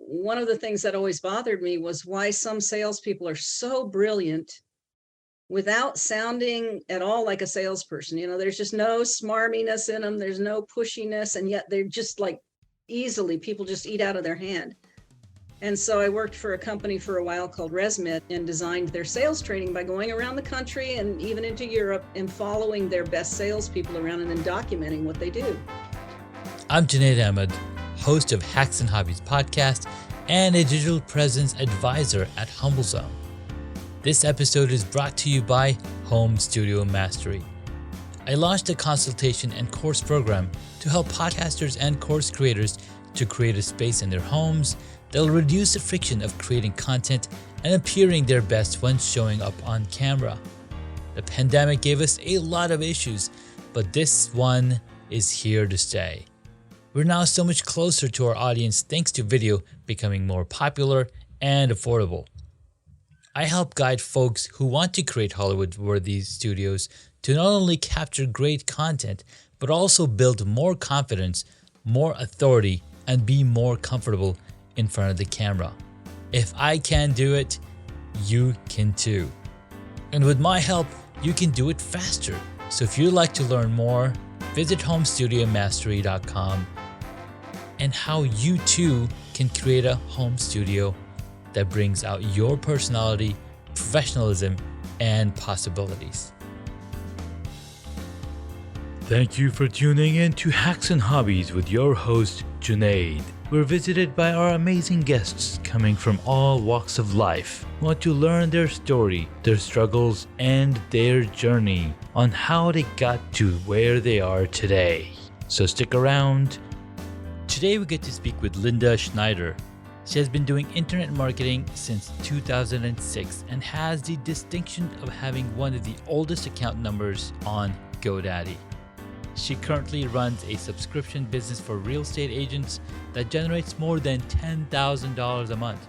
one of the things that always bothered me was why some salespeople are so brilliant without sounding at all like a salesperson. There's just no smarminess in them. There's no pushiness. And yet they're just like easily, people just eat out of their hand. And so I worked for a company for a while called ResMed and designed their sales training by going around the country and even into Europe and following their best salespeople around and then documenting what they do. I'm Junaid Ahmed, host of Hacks and Hobbies podcast and a digital presence advisor at HumbleZone. This episode is brought to you by Home Studio Mastery. I launched a consultation and course program to help podcasters and course creators to create a space in their homes that will reduce the friction of creating content and appearing their best when showing up on camera. The pandemic gave us a lot of issues, but this one is here to stay. We're now so much closer to our audience thanks to video becoming more popular and affordable. I help guide folks who want to create Hollywood-worthy studios to not only capture great content, but also build more confidence, more authority, and be more comfortable in front of the camera. If I can do it, you can too. And with my help, you can do it faster. So if you'd like to learn more, visit homestudiomastery.com and how you too can create a home studio that brings out your personality, professionalism, and possibilities. Thank you for tuning in to Hacks and Hobbies with your host, Junaid. We're visited by our amazing guests coming from all walks of life. We want to learn their story, their struggles, and their journey on how they got to where they are today. So stick around. Today we get to speak with Linda Schneider. She has been doing internet marketing since 2006 and has the distinction of having one of the oldest account numbers on Godaddy. She currently runs a subscription business for real estate agents that generates more than $10,000 a month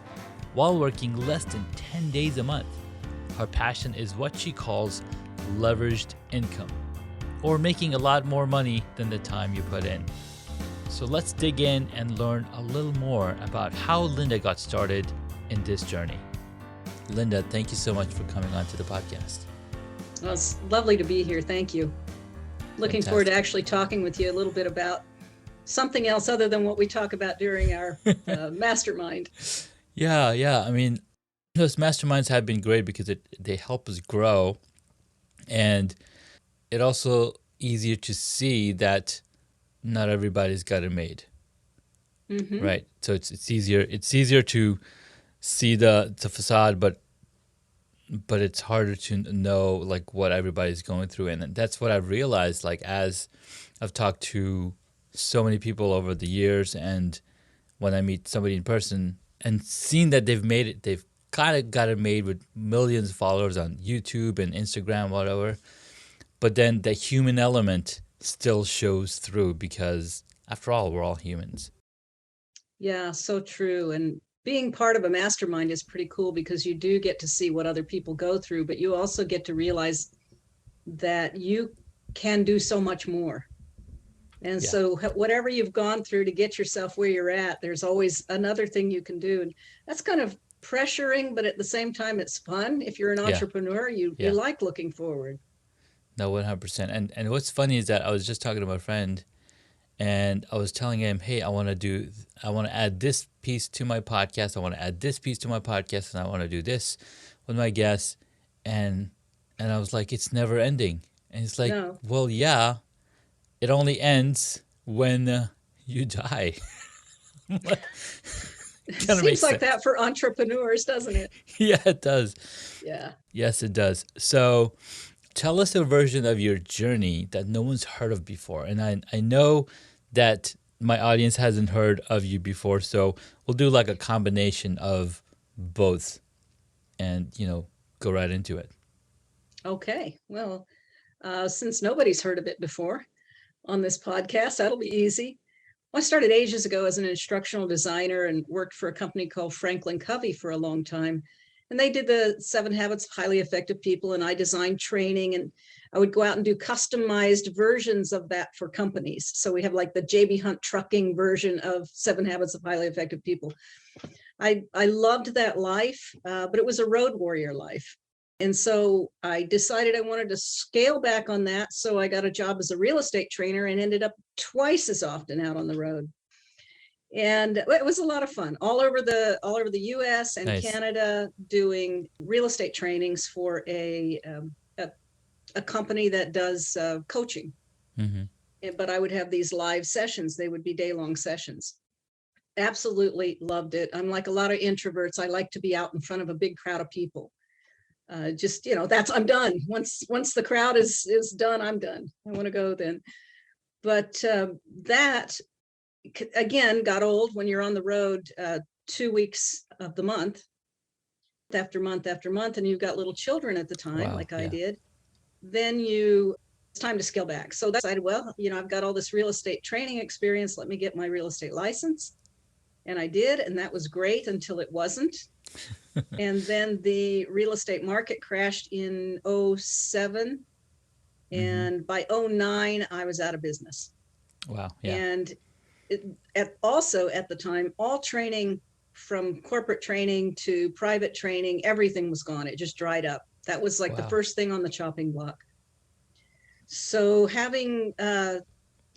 while working less than 10 days a month. Her passion is what she calls leveraged income, or making a lot more money than the time you put in. So let's dig in and learn a little more about how Linda got started in this journey. Linda, thank you so much for coming on to the podcast. Well, it's lovely to be here. Thank you. Looking Fantastic. forward to actually talking with you a little bit about something else other than what we talk about during our mastermind. Yeah. I mean, those masterminds have been great because they help us grow, and it also easier to see that not everybody's got it made. Mm-hmm. Right. So it's easier to see the facade, but it's harder to know like what everybody's going through. And that's what I've realized, like, as I've talked to so many people over the years, and when I meet somebody in person and seen that they've made it, they've kind of got it made with millions of followers on YouTube and Instagram, whatever. But then the human element still shows through because after all, we're all humans. Yeah, so true. And being part of a mastermind is pretty cool because you do get to see what other people go through, but you also get to realize that you can do so much more. And so whatever you've gone through to get yourself where you're at, there's always another thing you can do. And that's kind of pressuring, but at the same time, it's fun. If you're an entrepreneur, you like looking forward. No, 100%. And what's funny is that I was just talking to my friend, and I was telling him, hey, I want to add this piece to my podcast. I want to add this piece to my podcast, and I want to do this with my guests. And I was like, it's never ending. And he's like, no. Well, yeah, it only ends when you die. It seems like that for entrepreneurs, doesn't it? Yeah, it does. Yeah. Yes, it does. So tell us a version of your journey that no one's heard of before. And I know that my audience hasn't heard of you before, so we'll do like a combination of both and, go right into it. Okay. Well, since nobody's heard of it before on this podcast, that'll be easy. Well, I started ages ago as an instructional designer and worked for a company called Franklin Covey for a long time. And they did the 7 Habits of Highly Effective People, and I designed training, and I would go out and do customized versions of that for companies. So we have like the JB Hunt trucking version of 7 Habits of Highly Effective People. I loved that life, but it was a road warrior life. And so I decided I wanted to scale back on that. So I got a job as a real estate trainer and ended up twice as often out on the road. And it was a lot of fun all over the US and Nice. Canada, doing real estate trainings for a company that does coaching. But I would have these live sessions. They would be day-long sessions. Absolutely loved it. I'm like a lot of introverts. I like to be out in front of a big crowd of people. Just, I'm done. Once the crowd is done, I'm done. I want to go then. But that, again, got old when you're on the road 2 weeks of the month after month after month, and you've got little children at the time, like I did. Then it's time to scale back. So I decided, well, I've got all this real estate training experience. Let me get my real estate license. And I did, and that was great until it wasn't. And then the real estate market crashed in 2007. And by 2009, I was out of business. Wow. Yeah. And also at the time, all training, from corporate training to private training, everything was gone. It just dried up. That was like the first thing on the chopping block. So having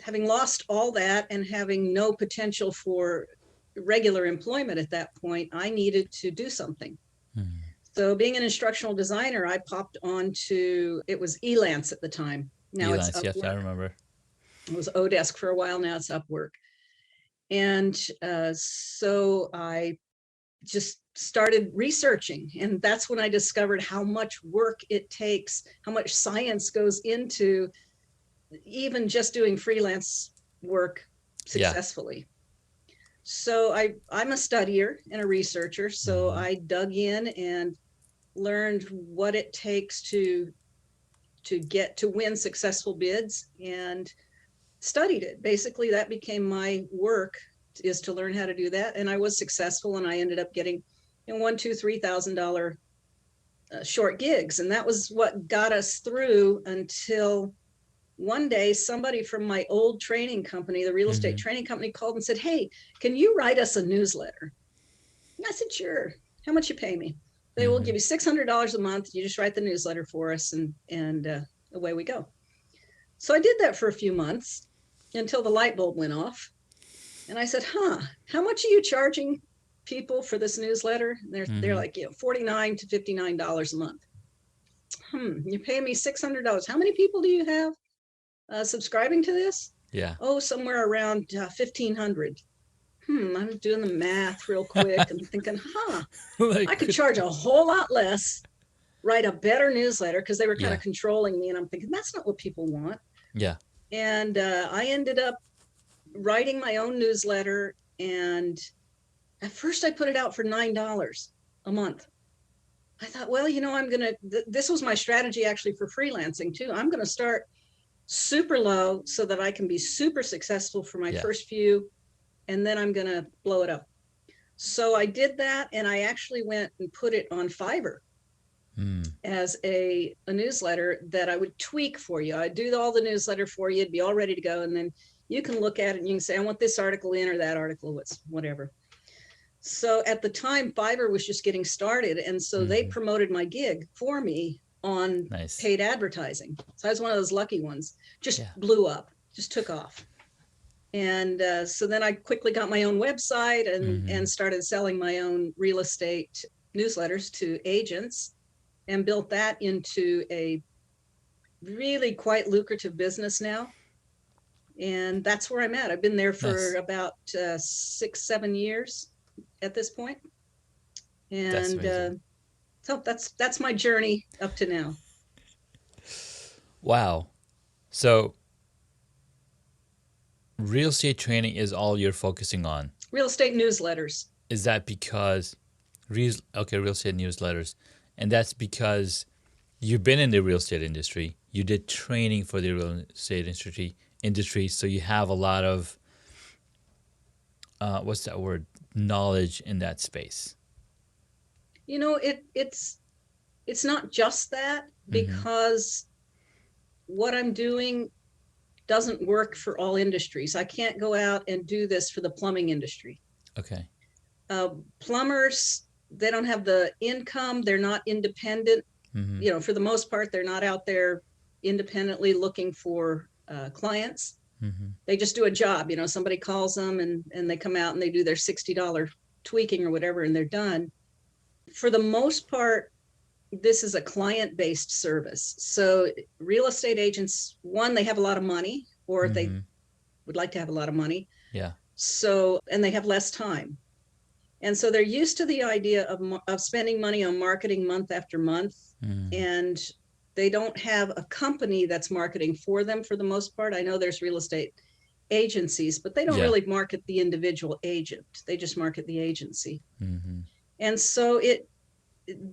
lost all that and having no potential for regular employment at that point, I needed to do something. So being an instructional designer, I popped onto, it was Elance at the time. Now it's Upwork. Yes, I remember. It was Odesk for a while. Now it's Upwork. And so I just started researching, and that's when I discovered how much work it takes, how much science goes into even just doing freelance work successfully. So I'm a studier and a researcher. So I dug in and learned what it takes to win successful bids, and studied it. Basically, that became my work, is to learn how to do that. And I was successful, and I ended up getting $1,000, $2,000, $3,000 short gigs. And that was what got us through until one day somebody from my old training company, the real estate training company, called and said, "Hey, can you write us a newsletter?" And I said, "Sure. How much you pay me?" They will give you $600 a month. You just write the newsletter for us, and away we go. So I did that for a few months until the light bulb went off. And I said, how much are you charging people for this newsletter? And they're like, $49 to $59 a month. You pay me $600. How many people do you have subscribing to this? Yeah. Oh, somewhere around 1,500. I'm doing the math real quick and thinking, I could charge a whole lot less, write a better newsletter, because they were kind of controlling me. And I'm thinking, that's not what people want. Yeah. And I ended up writing my own newsletter. And at first I put it out for $9 a month. I thought, well, this was my strategy actually for freelancing too. I'm going to start super low so that I can be super successful for my first few, and then I'm going to blow it up. So I did that, and I actually went and put it on Fiverr as a newsletter that I would tweak for you. I'd do all the newsletter for you. It'd be all ready to go. And then you can look at it and you can say, I want this article in or that article, whatever. So at the time, Fiverr was just getting started. And so they promoted my gig for me on paid advertising. So I was one of those lucky ones. Just blew up, just took off. And so then I quickly got my own website and started selling my own real estate newsletters to agents, and built that into a really quite lucrative business now. And that's where I'm at. I've been there for about 6-7 years at this point. And so that's my journey up to now. Wow. So real estate training is all you're focusing on? Real estate newsletters. Is that because real estate newsletters, and that's because you've been in the real estate industry, you did training for the real estate industry, so you have a lot of knowledge in that space? It's not just that, because what I'm doing doesn't work for all industries. I can't go out and do this for the plumbing industry. Okay. Plumbers, they don't have the income. They're not independent. For the most part, they're not out there independently looking for clients. They just do a job. Somebody calls them and they come out and they do their $60 tweaking or whatever, and they're done. For the most part, this is a client-based service. So real estate agents, one, they have a lot of money, or they would like to have a lot of money. Yeah. So, and they have less time. And so they're used to the idea of spending money on marketing month after month. And they don't have a company that's marketing for them for the most part. I know there's real estate agencies, but they don't really market the individual agent. They just market the agency. And so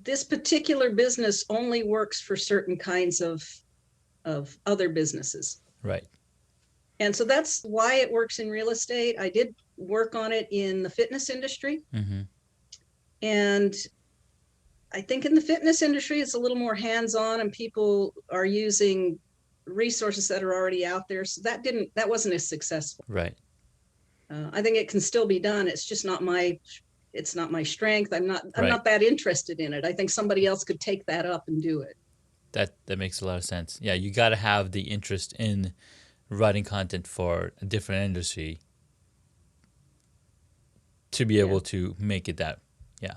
this particular business only works for certain kinds of other businesses. Right. And so that's why it works in real estate. I did work on it in the fitness industry. And I think in the fitness industry, it's a little more hands-on and people are using resources that are already out there. So that wasn't as successful. Right. I think it can still be done. It's just not my strength. I'm not that interested in it. I think somebody else could take that up and do it. That makes a lot of sense. Yeah, you got to have the interest in writing content for a different industry to be able to make it that. Yeah.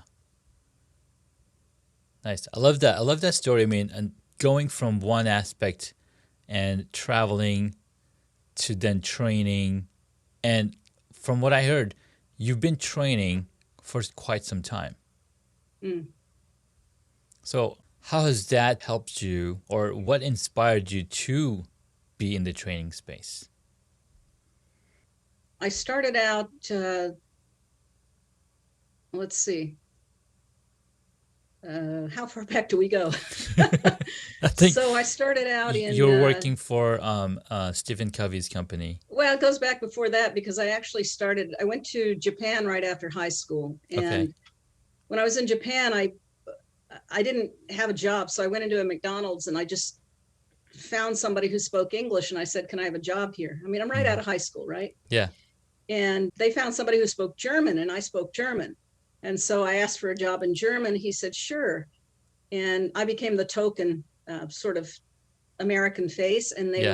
Nice. I love that. I love that story. I mean, and going from one aspect and traveling to then training. And from what I heard, you've been training for quite some time. So how has that helped you, or what inspired you to be in the training space? I started out, let's see, how far back do we go? I think so I started out in... You were working for Stephen Covey's company. Well, it goes back before that because I went to Japan right after high school. And when I was in Japan, I didn't have a job. So I went into a McDonald's and I just found somebody who spoke English. And I said, can I have a job here? I mean, I'm right out of high school, right? Yeah. And they found somebody who spoke German and I spoke German. And so I asked for a job in German. He said, sure. And I became the token sort of American face. And they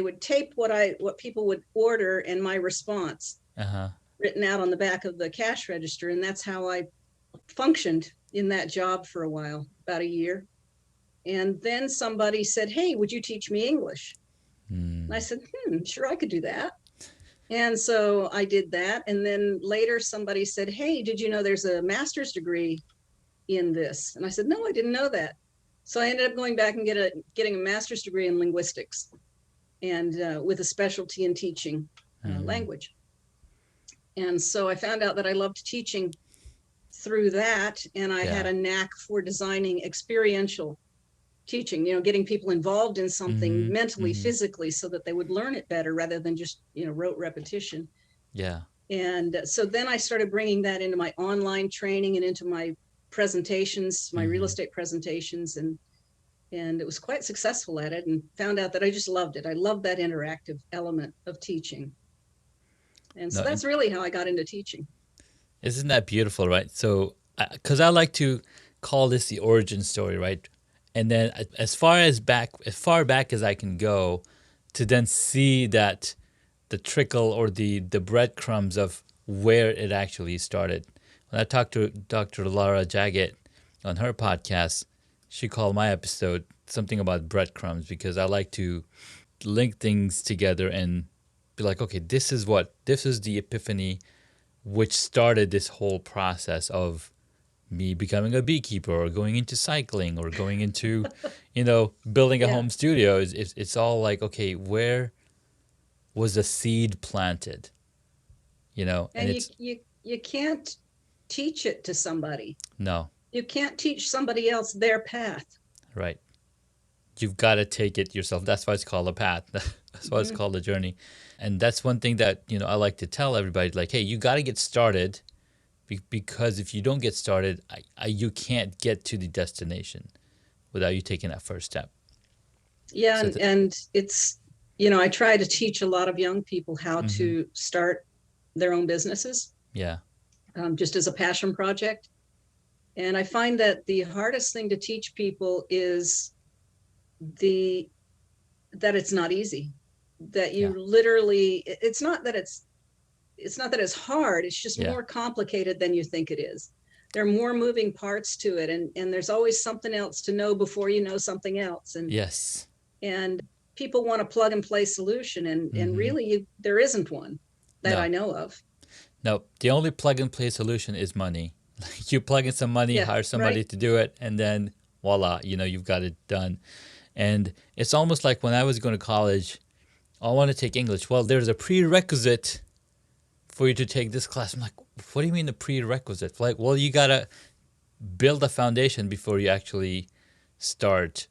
would tape what people would order and my response written out on the back of the cash register. And that's how I functioned in that job for a while, about a year. And then somebody said, hey, would you teach me English? And I said, sure, I could do that. And so I did that. And then later somebody said, hey, did you know there's a master's degree in this? And I said, no, I didn't know that. So I ended up going back and getting a master's degree in linguistics and with a specialty in teaching language. And so I found out that I loved teaching through that. And I had a knack for designing experiential teaching, getting people involved in something mentally, physically, so that they would learn it better rather than just, rote repetition. Yeah. And so then I started bringing that into my online training and into my presentations, my real estate presentations. And it was quite successful at it, and found out that I just loved it. I loved that interactive element of teaching. And so that's really how I got into teaching. Isn't that beautiful, right? So, because I like to call this the origin story, right? And then as far back as I can go, to then see that the trickle or the breadcrumbs of where it actually started. When I talked to Dr. Laura Jaggett on her podcast, she called my episode something about breadcrumbs, because I like to link things together and be like, okay, this is the epiphany which started this whole process of me becoming a beekeeper, or going into cycling, or going into, building a home studio. It's all like, okay, where was the seed planted? And it's, you can't teach it to somebody. No. You can't teach somebody else their path. Right. You've got to take it yourself. That's why it's called a path. That's why it's called a journey. And that's one thing that, I like to tell everybody, like, hey, you got to get started. Because if you don't get started, you can't get to the destination without you taking that first step. Yeah, so and it's, I try to teach a lot of young people how to start their own businesses. Yeah. just as a passion project. And I find that the hardest thing to teach people is that it's not easy, that you literally, it's not that it's hard, it's just more complicated than you think it is. There are more moving parts to it, and there's always something else to know before you know something else. And people want a plug and play solution, and really there isn't one that I know of. No, the only plug and play solution is money. You plug in some money, hire somebody to do it, and then voila, you've got it done. And it's almost like when I was going to college, I want to take English. Well, there's a prerequisite for you to take this class. I'm like, what do you mean the prerequisite? Like, well, you got to build a foundation before you actually start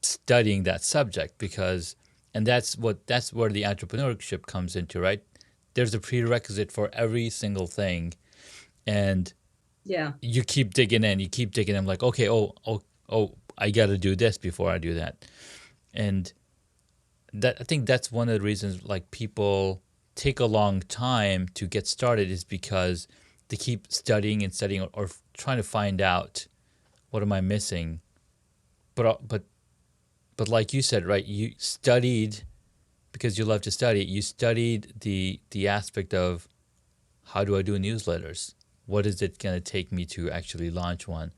studying that subject, and that's where the entrepreneurship comes into, right? There's a prerequisite for every single thing. And you keep digging in. I'm like, okay, I got to do this before I do that. And I think that's one of the reasons like people take a long time to get started, is because they keep studying and studying or trying to find out, what am I missing? But like you said, right? You studied because you love to study. You studied the aspect of, how do I do newsletters? What is it going to take me to actually launch one?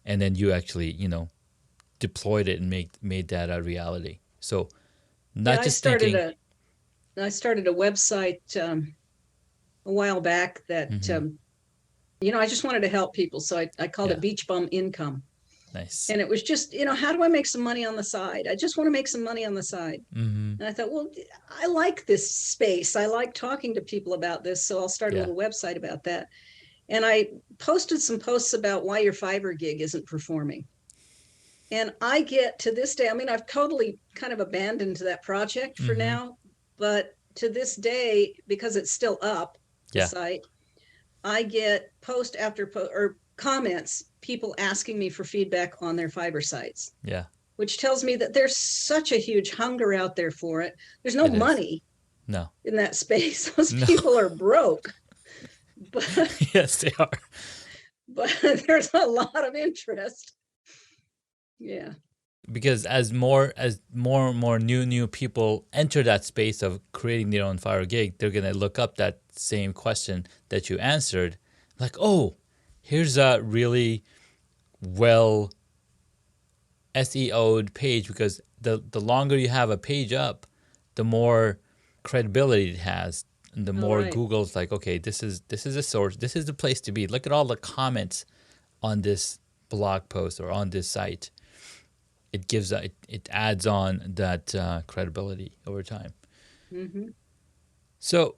And then you actually, deployed it and made that a reality. So not just thinking. I started a website a while back that, I just wanted to help people. So I called it Beach Bum Income. Nice. And it was just, how do I make some money on the side? I just want to make some money on the side. And I thought, well, I like this space. I like talking to people about this. So I'll start a little website about that. And I posted some posts about why your Fiverr gig isn't performing. And I get to this day, I've totally kind of abandoned that project for now, but to this day, because it's still up, the site, I get post after post or comments, people asking me for feedback on their Fiverr sites. Yeah. Which tells me that there's such a huge hunger out there for it. There's no money in that space. Those people are broke. But yes, they are. But there's a lot of interest. Yeah. Because as more and more new people enter that space of creating their own Fiverr gig, they're going to look up that same question that you answered. Like, oh, here's a really well SEO'd page, because the longer you have a page up, the more credibility it has. And the more Google's like, okay, this is a source. This is the place to be. Look at all the comments on this blog post or on this site. It gives it adds on that credibility over time. So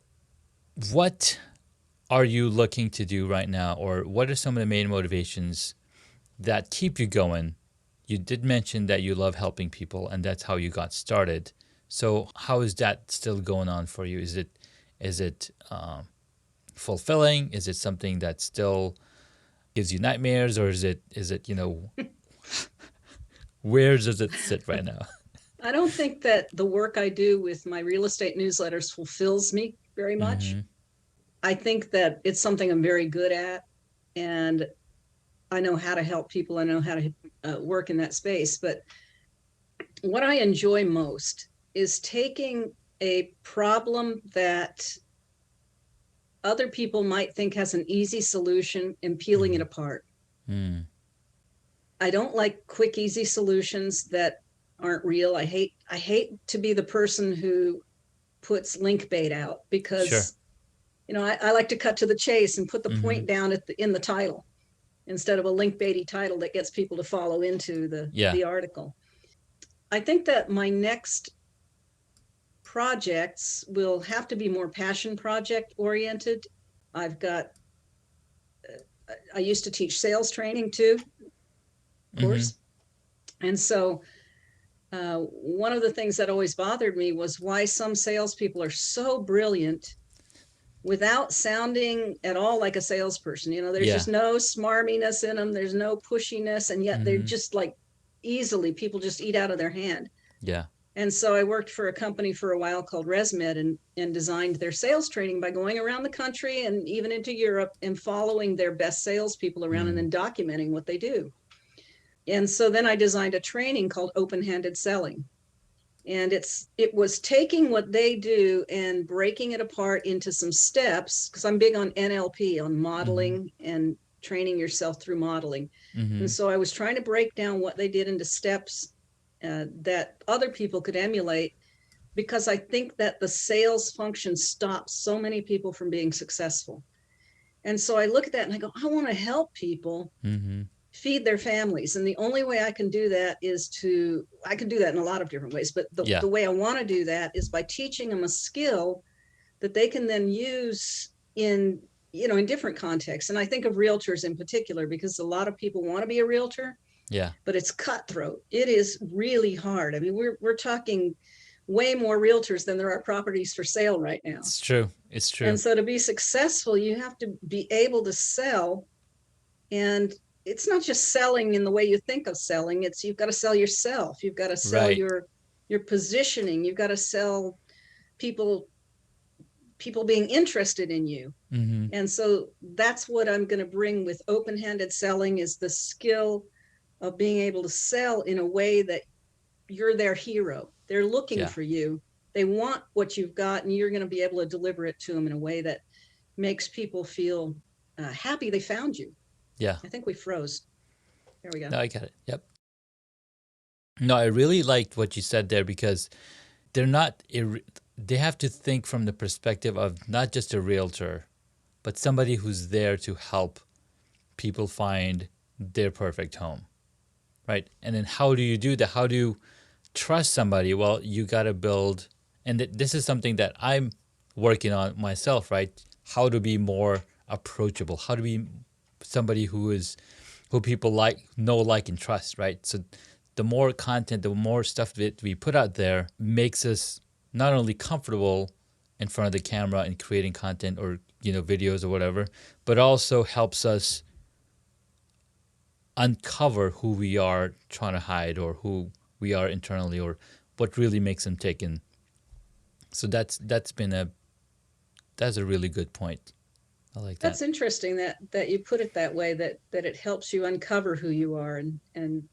what are you looking to do right now, or what are some of the main motivations that keep you going? You did mention that you love helping people, and that's how you got started. So how is that still going on for you? Is it fulfilling? Is it something that still gives you nightmares, or is it where does it sit right now? I don't think that the work I do with my real estate newsletters fulfills me very much. I think that it's something I'm very good at, and I know how to help people. I know how to work in that space. But what I enjoy most is taking a problem that other people might think has an easy solution and peeling it apart. I don't like quick, easy solutions that aren't real. I hate to be the person who puts link bait out, because I like to cut to the chase and put the point down in the title, instead of a link baity title that gets people to follow into the article. I think that my next projects will have to be more passion project oriented. I used to teach sales training too, of course. And so one of the things that always bothered me was why some salespeople are so brilliant without sounding at all like a salesperson. There's just no smarminess in them. There's no pushiness. And yet they're just like people just eat out of their hand. Yeah. And so I worked for a company for a while called ResMed and designed their sales training by going around the country and even into Europe and following their best salespeople around and then documenting what they do. And so then I designed a training called Open-Handed Selling. And it was taking what they do and breaking it apart into some steps, because I'm big on NLP, on modeling and training yourself through modeling. And so I was trying to break down what they did into steps that other people could emulate, because I think that the sales function stops so many people from being successful. And so I look at that and I go, I want to help people feed their families. And the only way I can do that is I can do that in a lot of different ways, but the way I want to do that is by teaching them a skill that they can then use in different contexts. And I think of realtors in particular, because a lot of people want to be a realtor. Yeah. But it's cutthroat. It is really hard. I mean, we're talking way more realtors than there are properties for sale right now. It's true. It's true. And so to be successful, you have to be able to sell. And it's not just selling in the way you think of selling. It's you've got to sell yourself. You've got to sell your positioning. You've got to sell people being interested in you. And so that's what I'm going to bring with open-handed selling, is the skill of being able to sell in a way that you're their hero. They're looking for you. They want what you've got, and you're going to be able to deliver it to them in a way that makes people feel happy they found you. Yeah. I think we froze. There we go. No, I get it. Yep. No, I really liked what you said there, because they have to think from the perspective of not just a realtor, but somebody who's there to help people find their perfect home. Right. And then how do you do that? How do you trust somebody? Well, you got to build, and this is something that I'm working on myself, right? How to be more approachable, how to be somebody who people know, and trust, right? So the more content, the more stuff that we put out there makes us not only comfortable in front of the camera and creating content or, videos or whatever, but also helps us uncover who we are trying to hide, or who we are internally, or what really makes them tick. And so that's a really good point. I like that. That's interesting that you put it that way, that it helps you uncover who you are, and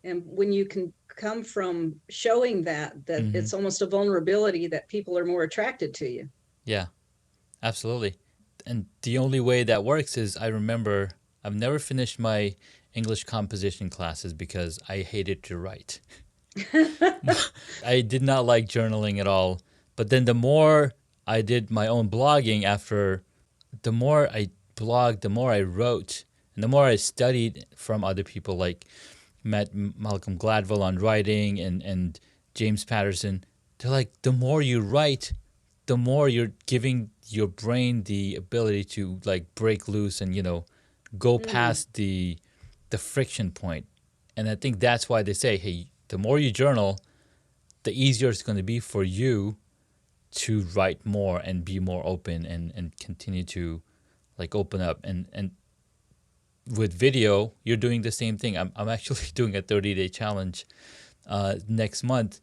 when you can come from showing that it's almost a vulnerability, that people are more attracted to you. Yeah, absolutely. And the only way that works is, I remember I've never finished my English composition classes because I hated to write. I did not like journaling at all. But then the more I did my own blogging, the more I blogged, the more I wrote, and the more I studied from other people, like met Malcolm Gladwell on writing and James Patterson. They're like, the more you write, the more you're giving your brain the ability to break loose and, go past the friction point. And I think that's why they say, hey, the more you journal, the easier it's going to be for you to write more and be more open and continue to open up. And with video, you're doing the same thing. I'm actually doing a 30-day challenge next month,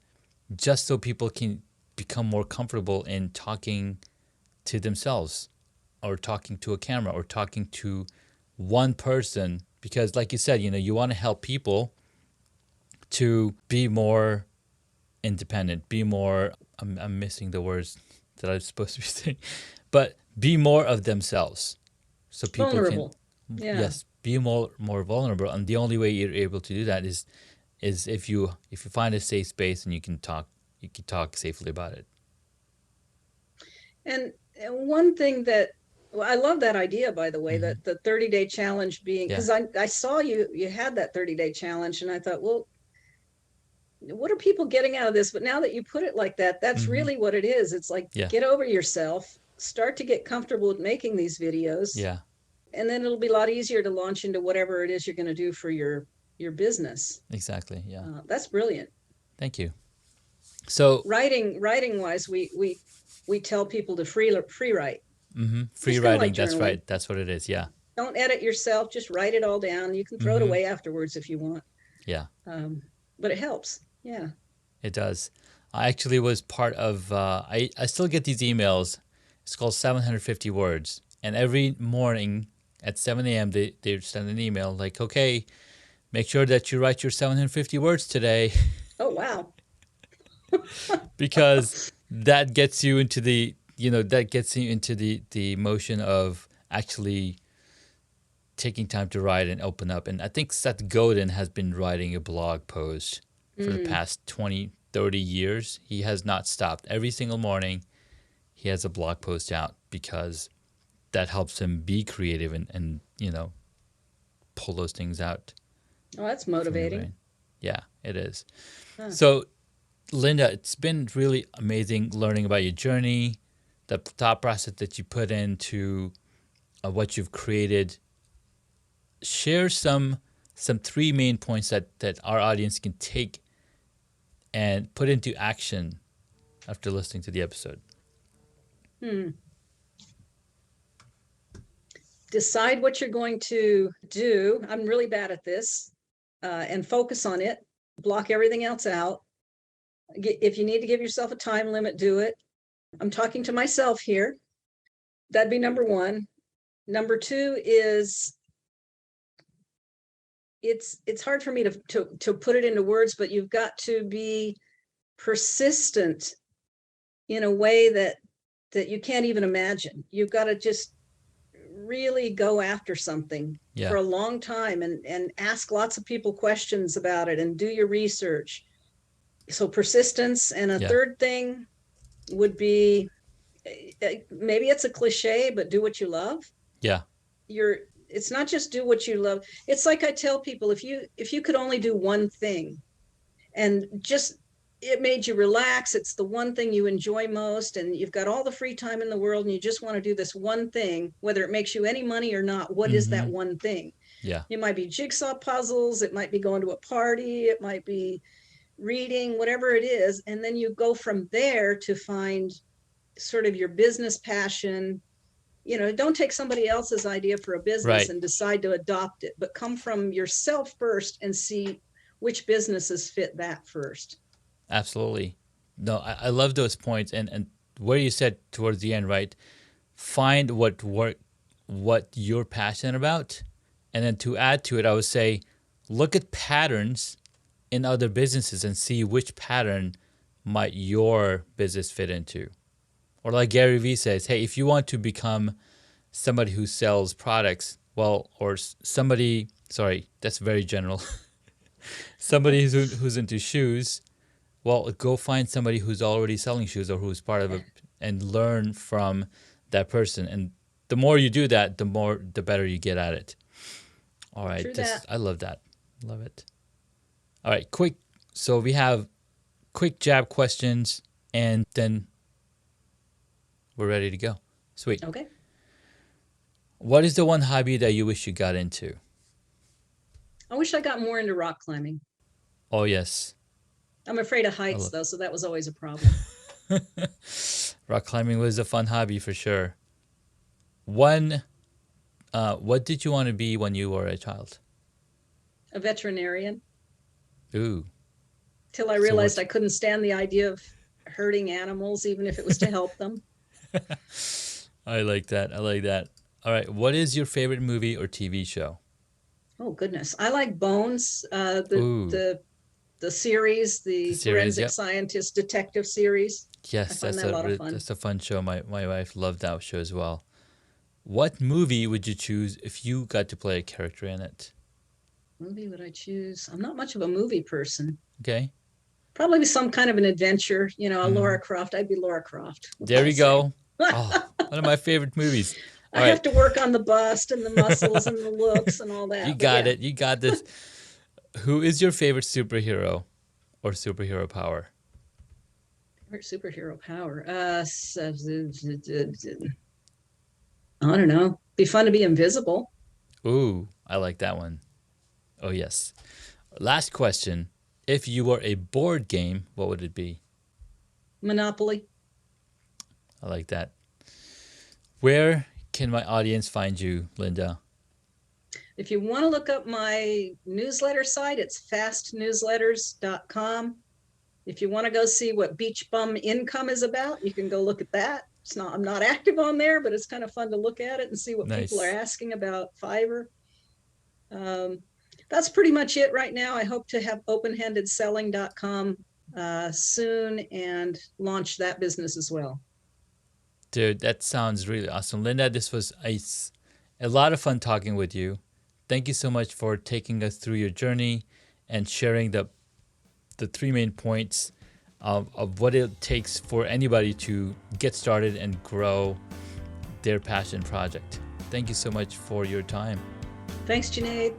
just so people can become more comfortable in talking to themselves, or talking to a camera, or talking to one person. Because like you said, you want to help people to be more independent, be more, I'm missing the words that I'm supposed to be saying, but be more of themselves. So people vulnerable. Yes, be more vulnerable. And the only way you're able to do that is if you find a safe space and you can talk safely about it. And one thing that, I love that idea, by the way, that the 30-day challenge being, because I saw you had that 30-day challenge, and I thought, well, what are people getting out of this? But now that you put it like that, that's really what it is. It's like, get over yourself, start to get comfortable with making these videos. Yeah. And then it'll be a lot easier to launch into whatever it is you're going to do for your business. Exactly. Yeah. That's brilliant. Thank you. So writing wise, we tell people to free write. Free writing. That's right. That's what it is. Yeah. Don't edit yourself. Just write it all down. You can throw it away afterwards if you want. Yeah. But it helps. Yeah. It does. I actually was part of, I still get these emails. It's called 750 words. And every morning at 7 a.m., they send an email like, okay, make sure that you write your 750 words today. Oh, wow. Because that gets you into the motion of actually taking time to write and open up. And I think Seth Godin has been writing a blog post for the past 20, 30 years. He has not stopped. Every single morning, he has a blog post out because that helps him be creative and pull those things out Oh, that's from your motivating. brain. Yeah, it is. Huh. So, Linda, it's been really amazing learning about your journey, the thought process that you put into what you've created. Share some three main points that our audience can take and put into action after listening to the episode. Decide what you're going to do. I'm really bad at this, and focus on it. Block everything else out. If you need to give yourself a time limit, do it. I'm talking to myself here. That'd be number one. Number two is it's hard for me to put it into words, but you've got to be persistent in a way that you can't even imagine. You've got to just really go after something for a long time and ask lots of people questions about it and do your research. So persistence. And a third thing would be, maybe it's a cliche, but do what you love. Yeah. It's not just do what you love. It's like I tell people, if you could only do one thing and just it made you relax, it's the one thing you enjoy most, and you've got all the free time in the world and you just want to do this one thing, whether it makes you any money or not, what is that one thing? Yeah. It might be jigsaw puzzles, it might be going to a party, it might be reading, whatever it is. And then you go from there to find sort of your business passion. Don't take somebody else's idea for a business and decide to adopt it, but come from yourself first and see which businesses fit that first. Absolutely. No, I love those points. And where you said towards the end, right? Find what you're passionate about. And then to add to it, I would say, look at patterns in other businesses and see which pattern might your business fit into. Or like Gary Vee says, hey, if you want to become somebody who sells products, that's very general. Somebody who's into shoes, well, go find somebody who's already selling shoes or who's part of it and learn from that person. And the more you do that, the better you get at it. All right. I love that. Love it. All right. So we have quick jab questions and then we're ready to go. Sweet. Okay. What is the one hobby that you wish you got into? I wish I got more into rock climbing. Oh, yes. I'm afraid of heights, though, so that was always a problem. Rock climbing was a fun hobby for sure. What did you want to be when you were a child? A veterinarian. Ooh. Till I realized I couldn't stand the idea of hurting animals, even if it was to help them. I like that. All right. What is your favorite movie or TV show? Oh, goodness. I like Bones, the series, the forensic scientist detective series. Yes, that's a lot of fun. That's a fun show. My wife loved that show as well. What movie would you choose if you got to play a character in it? Movie would I choose? I'm not much of a movie person. Okay. Probably some kind of an adventure, Laura Croft. I'd be Laura Croft. There we go. Oh, one of my favorite movies. I have to work on the bust and the muscles and the looks and all that. You got it. You got this. Who is your favorite superhero or superhero power? Favorite superhero power? I don't know. Be fun to be invisible. Ooh, I like that one. Oh, yes. Last question. If you were a board game, what would it be? Monopoly. I like that. Where can my audience find you, Linda? If you want to look up my newsletter site, it's fastnewsletters.com. If you want to go see what beach bum income is about, you can go look at that. I'm not active on there, but it's kind of fun to look at it and see what people are asking about Fiverr. That's pretty much it right now. I hope to have openhandedselling.com soon and launch that business as well. Dude, that sounds really awesome. Linda, this was a lot of fun talking with you. Thank you so much for taking us through your journey and sharing the three main points of what it takes for anybody to get started and grow their passion project. Thank you so much for your time. Thanks, Junaid.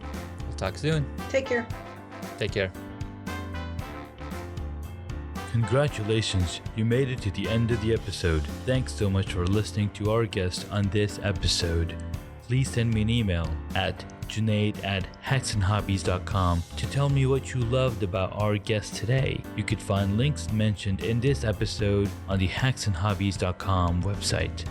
We'll talk soon. Take care. Take care. Congratulations, you made it to the end of the episode. Thanks so much for listening to our guest on this episode. Please send me an email at junaid@hacksandhobbies.com to tell me what you loved about our guest today. You could find links mentioned in this episode on the hacksandhobbies.com website.